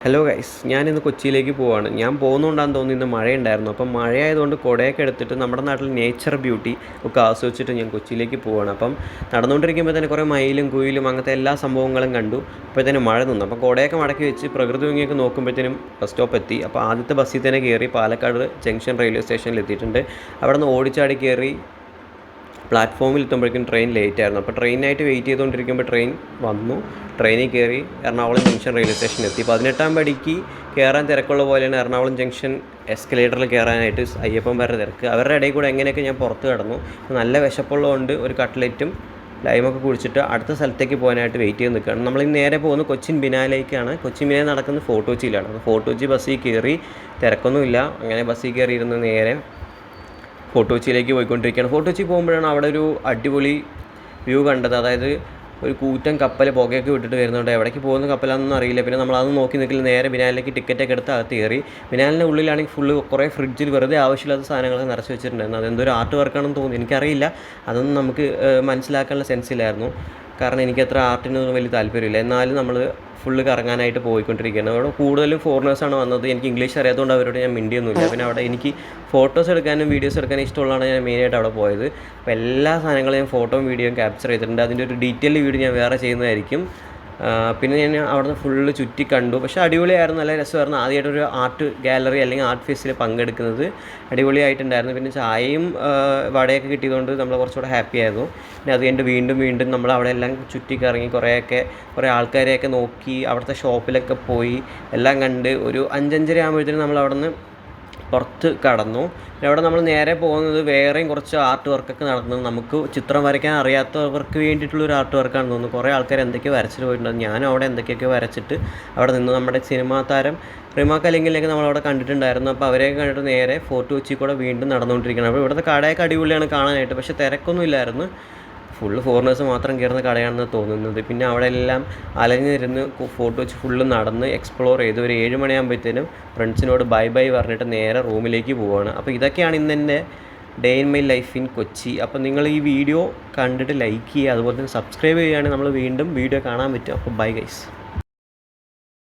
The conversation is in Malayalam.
ഹലോ ഗൈസ്, ഞാനിന്ന് കൊച്ചിയിലേക്ക് പോവാണ്. ഞാൻ പോകുന്നതുകൊണ്ടാണെന്ന് തോന്നുന്നു ഇന്ന് മഴയുണ്ടായിരുന്നു. അപ്പം മഴയായതുകൊണ്ട് കുടയൊക്കെ എടുത്തിട്ട് നമ്മുടെ നാട്ടിൽ നേച്ചർ ബ്യൂട്ടി ഒക്കെ ആസ്വദിച്ചിട്ട് ഞാൻ കൊച്ചിയിലേക്ക് പോവാണ്. അപ്പം നടന്നുകൊണ്ടിരിക്കുമ്പോൾ തന്നെ കുറേ മയിലും കുയിലും അങ്ങനത്തെ എല്ലാ സംഭവങ്ങളും കണ്ടു. അപ്പോഴത്തേനും മഴ നിന്നു. അപ്പം കുടയൊക്കെ മടക്കി വെച്ച് പ്രകൃതി ഭംഗിയൊക്കെ നോക്കുമ്പോഴത്തേനും ബസ് സ്റ്റോപ്പ് എത്തി. അപ്പോൾ ആദ്യത്തെ ബസ്സിൽ തന്നെ കയറി പാലക്കാട് ജംഗ്ഷൻ റെയിൽവേ സ്റ്റേഷനിൽ എത്തിയിട്ടുണ്ട്. അവിടെ നിന്ന് ഓടിച്ചാടി കയറി പ്ലാറ്റ്ഫോമിൽ എത്തുമ്പോഴേക്കും ട്രെയിൻ ലേറ്റ് ആയിരുന്നു. അപ്പോൾ ട്രെയിനായിട്ട് വെയിറ്റ് ചെയ്തുകൊണ്ടിരിക്കുമ്പോൾ ട്രെയിൻ വന്നു. ട്രെയിനിൽ കയറി എറണാകുളം ജംഗ്ഷൻ റെയിൽവേ സ്റ്റേഷനിൽ എത്തി. 18-ാം പടിക്ക് കയറാൻ തിരക്കുള്ള പോലെയാണ് എറണാകുളം ജംഗ്ഷൻ എസ്കലേറ്ററിൽ കയറാനായിട്ട് അയ്യപ്പന്മാരുടെ തിരക്ക്. അവരുടെ ഇടയിൽ കൂടെ എങ്ങനെയൊക്കെ ഞാൻ പുറത്ത് കിടന്നു. നല്ല വിശപ്പുള്ളതുകൊണ്ട് ഒരു കട്ട്ലറ്റും ലൈമൊക്കെ കുടിച്ചിട്ട് അടുത്ത സ്ഥലത്തേക്ക് പോകാനായിട്ട് വെയിറ്റ് ചെയ്ത് നിൽക്കുകയാണ്. നമ്മളിന്ന് നേരെ പോകുന്നത് കൊച്ചിൻ ബിനാലേക്കാണ്. കൊച്ചിൻ ബിനാലെ നടക്കുന്നത് ഫോർട്ട് കൊച്ചിയിലാണ്. അപ്പോൾ ഫോർട്ട് കൊച്ചി ബസ്സിൽ കയറി, തിരക്കൊന്നുമില്ല. അങ്ങനെ ബസ്സിൽ കയറി ഇരുന്ന് നേരെ ഫോർട്ട് കൊച്ചിയിലേക്ക് പോയിക്കൊണ്ടിരിക്കുകയാണ്. ഫോർട്ട് കൊച്ചി പോകുമ്പോഴാണ് അവിടെ ഒരു അടിപൊളി വ്യൂ കണ്ടത്. അതായത് ഒരു കൂറ്റൻ കപ്പൽ പുകയൊക്കെ വിട്ടിട്ട് വരുന്നുണ്ട്. എവിടേക്ക് പോകുന്ന കപ്പലാണെന്നൊന്നും അറിയില്ല. പിന്നെ നമ്മളതൊന്നും നോക്കി നിൽക്കില്ല. നേരെ ബിനാലിലേക്ക് ടിക്കറ്റൊക്കെ എടുത്ത് അകത്ത് കയറി. ബിനാലിൻ്റെ ഉള്ളിലാണെങ്കിൽ ഫുള്ള് കുറേ ഫ്രിഡ്ജിൽ വെറുതെ ആവശ്യമില്ലാത്ത സാധനങ്ങളൊക്കെ നിറച്ച് വെച്ചിട്ടുണ്ടായിരുന്നു. അതെന്തൊരു ആർട്ട് വർക്കാണെന്ന് തോന്നി, എനിക്കറിയില്ല. അതൊന്നും നമുക്ക് മനസ്സിലാക്കാനുള്ള സെൻസില്ലായിരുന്നു. കാരണം എനിക്കത്ര ആർട്ടിനൊന്നും വലിയ താല്പര്യമില്ല. എന്നാലും നമ്മൾ ഫുള്ള് കറങ്ങാനായിട്ട് പോയിക്കൊണ്ടിരിക്കുകയാണ്. അവിടെ കൂടുതലും ഫോറിനേഴ്സാണ് വന്നത്. എനിക്ക് ഇംഗ്ലീഷ് അറിയാത്തതുകൊണ്ട് അവരോട് ഞാൻ മിണ്ടിയൊന്നുമില്ല. പിന്നെ അവിടെ എനിക്ക് ഫോട്ടോസ് എടുക്കാനും വീഡിയോസ് എടുക്കാനും ഇഷ്ടമുള്ളതാണ് ഞാൻ മെയിനായിട്ട് അവിടെ പോയത്. അപ്പോൾ എല്ലാ സാധനങ്ങളും ഞാൻ ഫോട്ടോയും വീഡിയോയും ക്യാപ്ചർ ചെയ്തിട്ടുണ്ട്. അതിൻ്റെ ഒരു ഡീറ്റെയിൽ വീഡിയോ ഞാൻ വേറെ ചെയ്യുന്നതായിരിക്കും. പിന്നെ ഞാൻ അവിടുന്ന് ഫുള്ള് ചുറ്റി കണ്ടു. പക്ഷേ അടിപൊളിയായിരുന്നു, നല്ല രസമായിരുന്നു. ആദ്യമായിട്ടൊരു ആർട്ട് ഗാലറി അല്ലെങ്കിൽ ആർട്ട് ഫെസ്റ്റിൽ പങ്കെടുക്കുന്നത് അടിപൊളിയായിട്ടുണ്ടായിരുന്നു. പിന്നെ ചായയും വടയൊക്കെ കിട്ടിയതുകൊണ്ട് നമ്മൾ കുറച്ചുകൂടെ ഹാപ്പി ആയിരുന്നു. പിന്നെ അത് കഴിഞ്ഞിട്ട് വീണ്ടും നമ്മൾ അവിടെ എല്ലാം ചുറ്റിക്കറങ്ങി കുറേ ആൾക്കാരെയൊക്കെ നോക്കി അവിടുത്തെ ഷോപ്പിലൊക്കെ പോയി എല്ലാം കണ്ട് ഒരു 5-5:30 ആകുമ്പോഴത്തേനും നമ്മൾ അവിടെ നിന്ന് പുറത്ത് കടന്നു. പിന്നെ അവിടെ നമ്മൾ നേരെ പോകുന്നത് വേറെയും കുറച്ച് ആർട്ട് വർക്കൊക്കെ നടന്നു. നമുക്ക് ചിത്രം വരയ്ക്കാൻ അറിയാത്തവർക്ക് വേണ്ടിയിട്ടുള്ളൊരു ആർട്ട് വർക്കാണെന്ന് തോന്നുന്നു. കുറേ ആൾക്കാർ എന്തൊക്കെയോ വരച്ചിട്ട് പോയിട്ടുണ്ട്. ഞാനും അവിടെ എന്തൊക്കെയൊക്കെ വരച്ചിട്ട് അവിടെ നിന്ന് നമ്മുടെ സിനിമാ താരം റിമ കലിംഗിലേക്ക് നമ്മളവിടെ കണ്ടിട്ടുണ്ടായിരുന്നു. അപ്പോൾ അവരെയൊക്കെ കണ്ടിട്ട് നേരെ ഫോർട്ട് കൊച്ചി കൂടെ വീണ്ടും നടന്നുകൊണ്ടിരിക്കുകയാണ്. അപ്പോൾ ഇവിടുത്തെ കടയൊക്കെ അടിപൊളിയാണ് കാണാനായിട്ട്. പക്ഷേ തിരക്കൊന്നും ഇല്ലായിരുന്നു. ഫുള്ള് ഫോറിനേഴ്സ് മാത്രം കയറുന്ന കടയാണെന്ന് തോന്നുന്നത്. പിന്നെ അവിടെ എല്ലാം അലഞ്ഞിരുന്ന് ഫോട്ടോ വെച്ച് ഫുള്ള് നടന്ന് എക്സ്പ്ലോർ ചെയ്ത് ഒരു 7 മണിയാകുമ്പോഴത്തേനും ഫ്രണ്ട്സിനോട് ബൈ പറഞ്ഞിട്ട് നേരെ റൂമിലേക്ക് പോവുകയാണ്. അപ്പോൾ ഇതൊക്കെയാണ് ഇന്ന് എൻ്റെ day in my life in Kochi. അപ്പോൾ നിങ്ങൾ ഈ വീഡിയോ കണ്ടിട്ട് ലൈക്ക് ചെയ്യുക, അതുപോലെ തന്നെ സബ്സ്ക്രൈബ് ചെയ്യുകയാണെങ്കിൽ നമ്മൾ വീണ്ടും വീഡിയോ കാണാൻ പറ്റും. അപ്പോൾ ബൈ ഗൈസ്.